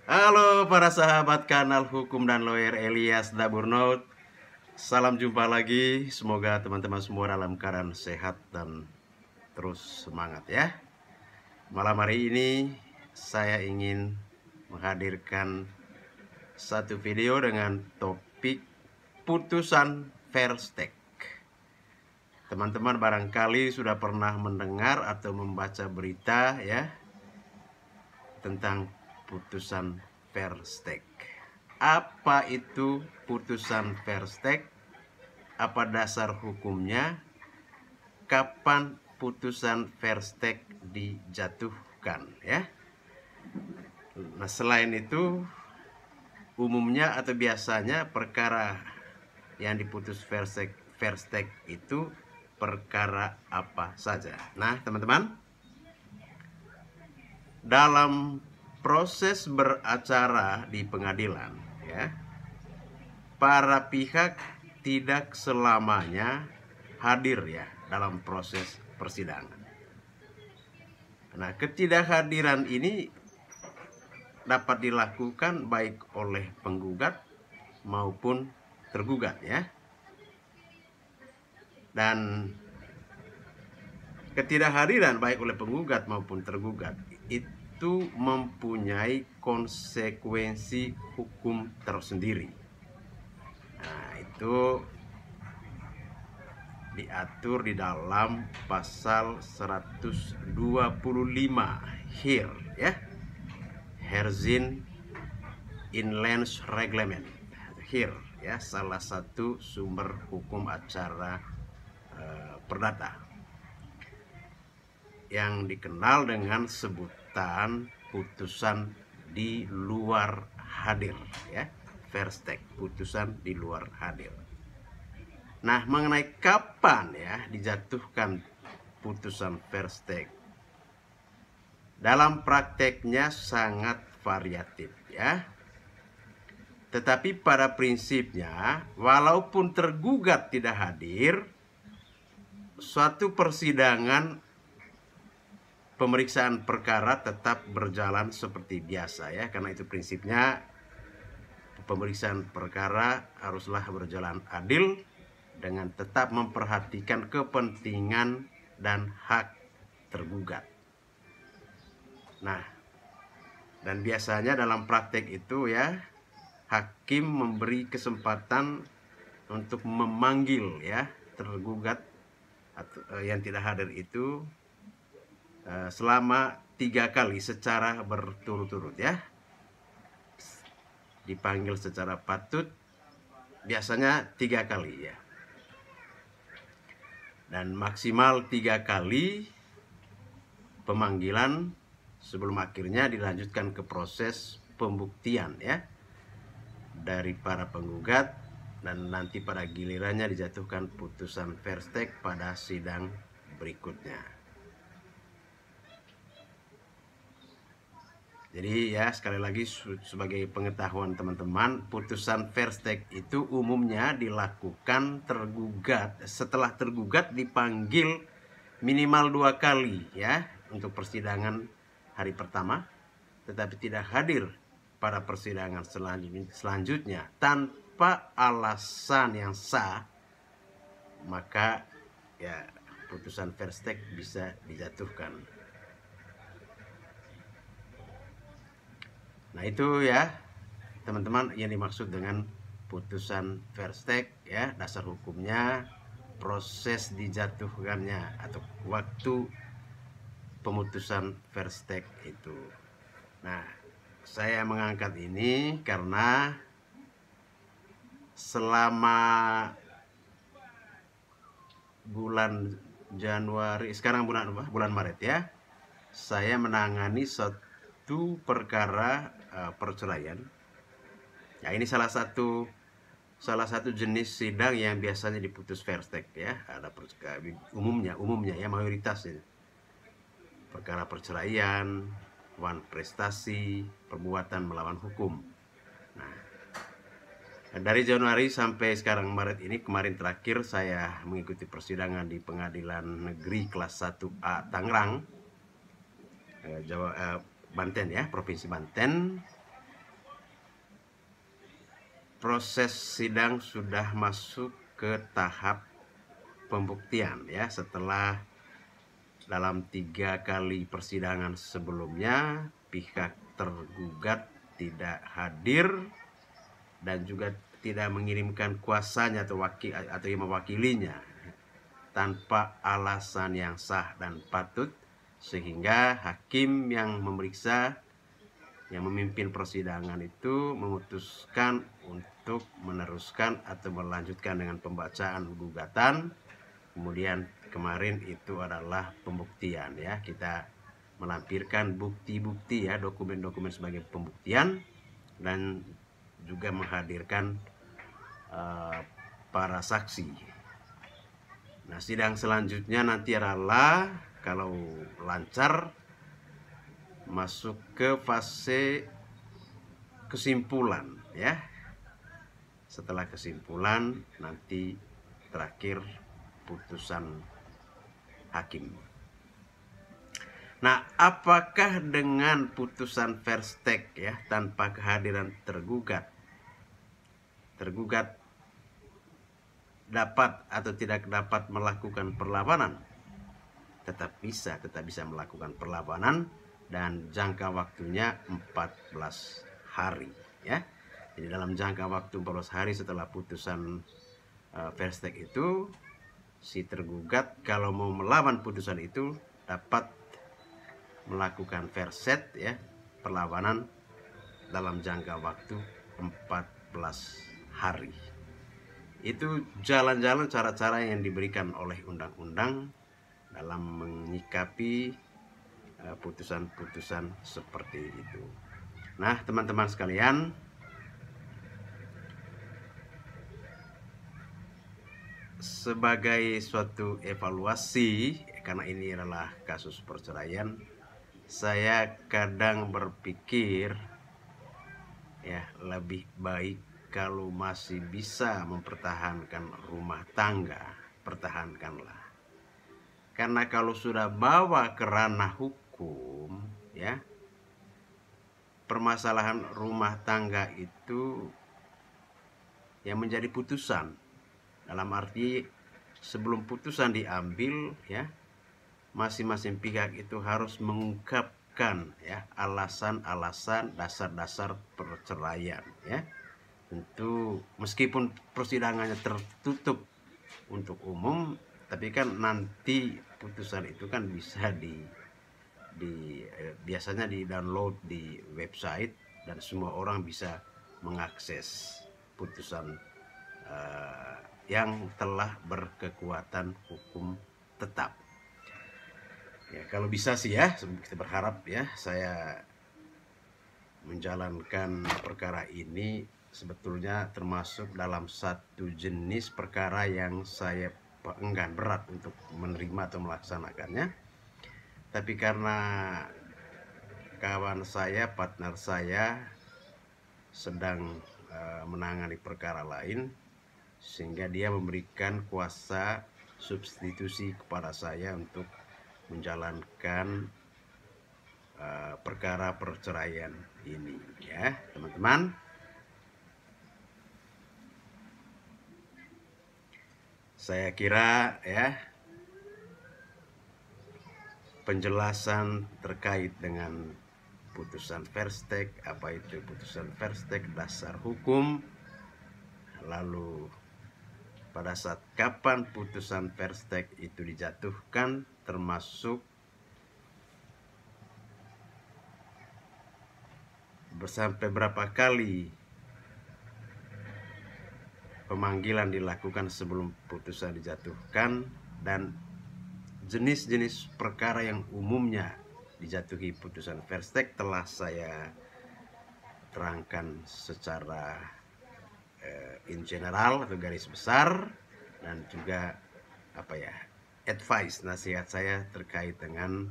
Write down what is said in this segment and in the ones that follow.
Halo para sahabat kanal Hukum dan Lawyer Elias Daburnaut. Salam jumpa lagi. Semoga teman-teman semua dalam keadaan sehat dan terus semangat ya. Malam hari ini saya ingin menghadirkan satu video dengan topik putusan Versteeg. Teman-teman barangkali sudah pernah mendengar atau membaca berita ya tentang putusan Versteeg. Apa itu putusan Versteeg? Apa dasar hukumnya? Kapan putusan Versteeg dijatuhkan ya? Nah, selain itu umumnya atau biasanya perkara yang diputus Versteeg itu perkara apa saja? Nah, teman-teman, dalam proses beracara di pengadilan ya, para pihak tidak selamanya hadir ya dalam proses persidangan. Nah, ketidakhadiran ini dapat dilakukan baik oleh penggugat maupun tergugat ya. Dan ketidakhadiran baik oleh penggugat maupun tergugat itu mempunyai konsekuensi hukum tersendiri. Nah, itu diatur di dalam pasal 125 HIR ya, Herzin Inlands Reglement. HIR ya, salah satu sumber hukum acara perdata yang dikenal dengan sebutan putusan di luar hadir ya, Versteeg, putusan di luar hadir. Nah, mengenai kapan ya dijatuhkan putusan Versteeg, dalam prakteknya sangat variatif ya. Tetapi pada prinsipnya, walaupun tergugat tidak hadir, suatu persidangan pemeriksaan perkara tetap berjalan seperti biasa ya. Karena itu prinsipnya pemeriksaan perkara haruslah berjalan adil dengan tetap memperhatikan kepentingan dan hak tergugat. Nah, dan biasanya dalam praktek itu ya, hakim memberi kesempatan untuk memanggil ya tergugat atau yang tidak hadir itu selama 3 kali secara berturut-turut ya. Dipanggil secara patut biasanya 3 kali ya. Dan maksimal 3 kali pemanggilan sebelum akhirnya dilanjutkan ke proses pembuktian ya dari para penggugat, dan nanti pada gilirannya dijatuhkan putusan Versteeg pada sidang berikutnya. Jadi ya, sekali lagi sebagai pengetahuan teman-teman, putusan Versteeg itu umumnya dilakukan tergugat setelah tergugat dipanggil minimal 2 kali ya untuk persidangan hari pertama, tetapi tidak hadir pada persidangan selanjutnya tanpa alasan yang sah, maka ya putusan Versteeg bisa dijatuhkan. Nah, itu ya teman-teman yang dimaksud dengan putusan Versteeg ya, dasar hukumnya, proses dijatuhkannya atau waktu pemutusan Versteeg itu. Nah, saya mengangkat ini karena selama bulan Januari, sekarang bulan Maret ya, saya menangani satu perkara perceraian. Ya, ini salah satu jenis sidang yang biasanya diputus Versteeg ya. Ada umumnya ya, mayoritas ya, perkara perceraian, wan prestasi, perbuatan melawan hukum. Nah, dari Januari sampai sekarang Maret ini, kemarin terakhir saya mengikuti persidangan di Pengadilan Negeri Kelas 1A Tangerang, Banten ya, Provinsi Banten. proses sidang sudah masuk ke tahap pembuktian ya, setelah dalam 3 kali persidangan sebelumnya pihak tergugat tidak hadir dan juga tidak mengirimkan kuasanya atau yang mewakilinya tanpa alasan yang sah dan patut, sehingga hakim yang memeriksa, yang memimpin persidangan itu memutuskan untuk meneruskan atau melanjutkan dengan pembacaan gugatan. Kemudian kemarin itu adalah pembuktian ya, kita melampirkan bukti-bukti ya, dokumen-dokumen sebagai pembuktian dan juga menghadirkan para saksi. Nah, sidang selanjutnya nanti adalah kalau lancar masuk ke fase kesimpulan ya. Setelah kesimpulan nanti terakhir putusan hakim. Nah, apakah dengan putusan verstek ya tanpa kehadiran tergugat dapat atau tidak dapat melakukan perlawanan? Tetap bisa melakukan perlawanan dan jangka waktunya 14 hari ya. Jadi dalam jangka waktu 14 hari setelah putusan verstek itu, si tergugat kalau mau melawan putusan itu dapat melakukan verset ya, perlawanan dalam jangka waktu 14 hari. Itu jalan-jalan cara-cara yang diberikan oleh undang-undang dalam menyikapi putusan-putusan seperti itu. Nah, teman-teman sekalian, sebagai suatu evaluasi, karena ini adalah kasus perceraian, saya kadang berpikir ya, lebih baik kalau masih bisa mempertahankan rumah tangga, pertahankanlah. Karena kalau sudah bawa ke ranah hukum ya, permasalahan rumah tangga itu yang menjadi putusan. Dalam arti sebelum putusan diambil ya, masing-masing pihak itu harus mengungkapkan ya alasan-alasan dasar-dasar perceraian ya. Tentu meskipun persidangannya tertutup untuk umum, tapi kan nanti putusan itu kan bisa biasanya di-download di website dan semua orang bisa mengakses putusan yang telah berkekuatan hukum tetap. Ya, kalau bisa sih ya, kita berharap ya, saya menjalankan perkara ini sebetulnya termasuk dalam satu jenis perkara yang saya enggan berat untuk menerima atau melaksanakannya. Tapi karena kawan saya, partner saya sedang menangani perkara lain, sehingga dia memberikan kuasa substitusi kepada saya untuk menjalankan perkara perceraian ini ya, teman-teman. Saya kira ya, penjelasan terkait dengan putusan verstek, apa itu putusan verstek, dasar hukum, lalu pada saat kapan putusan verstek itu dijatuhkan, termasuk sampai berapa kali pemanggilan dilakukan sebelum putusan dijatuhkan, dan jenis-jenis perkara yang umumnya dijatuhi putusan verstek telah saya terangkan secara in general atau garis besar, dan juga advice, nasihat saya terkait dengan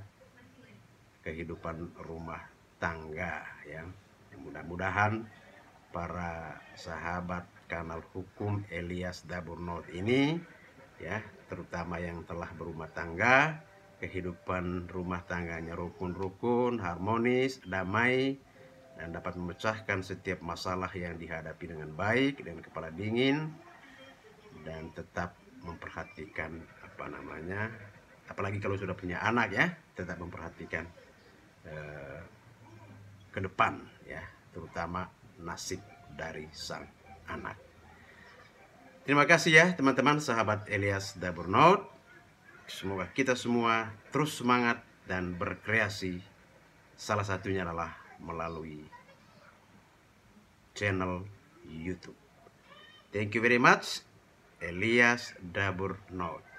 kehidupan rumah tangga ya. Mudah-mudahan para sahabat kanal hukum Elias Daburnot ini ya, terutama yang telah berumah tangga, kehidupan rumah tangganya rukun-rukun, harmonis, damai, dan dapat memecahkan setiap masalah yang dihadapi dengan baik dan kepala dingin, dan tetap memperhatikan apalagi kalau sudah punya anak ya, tetap memperhatikan ke depan ya, terutama nasib dari sang anak. Terima kasih ya teman-teman, sahabat Elias Dabur Note. Semoga kita semua terus semangat dan berkreasi. Salah satunya adalah melalui channel YouTube. Thank you very much. Elias Dabur Note.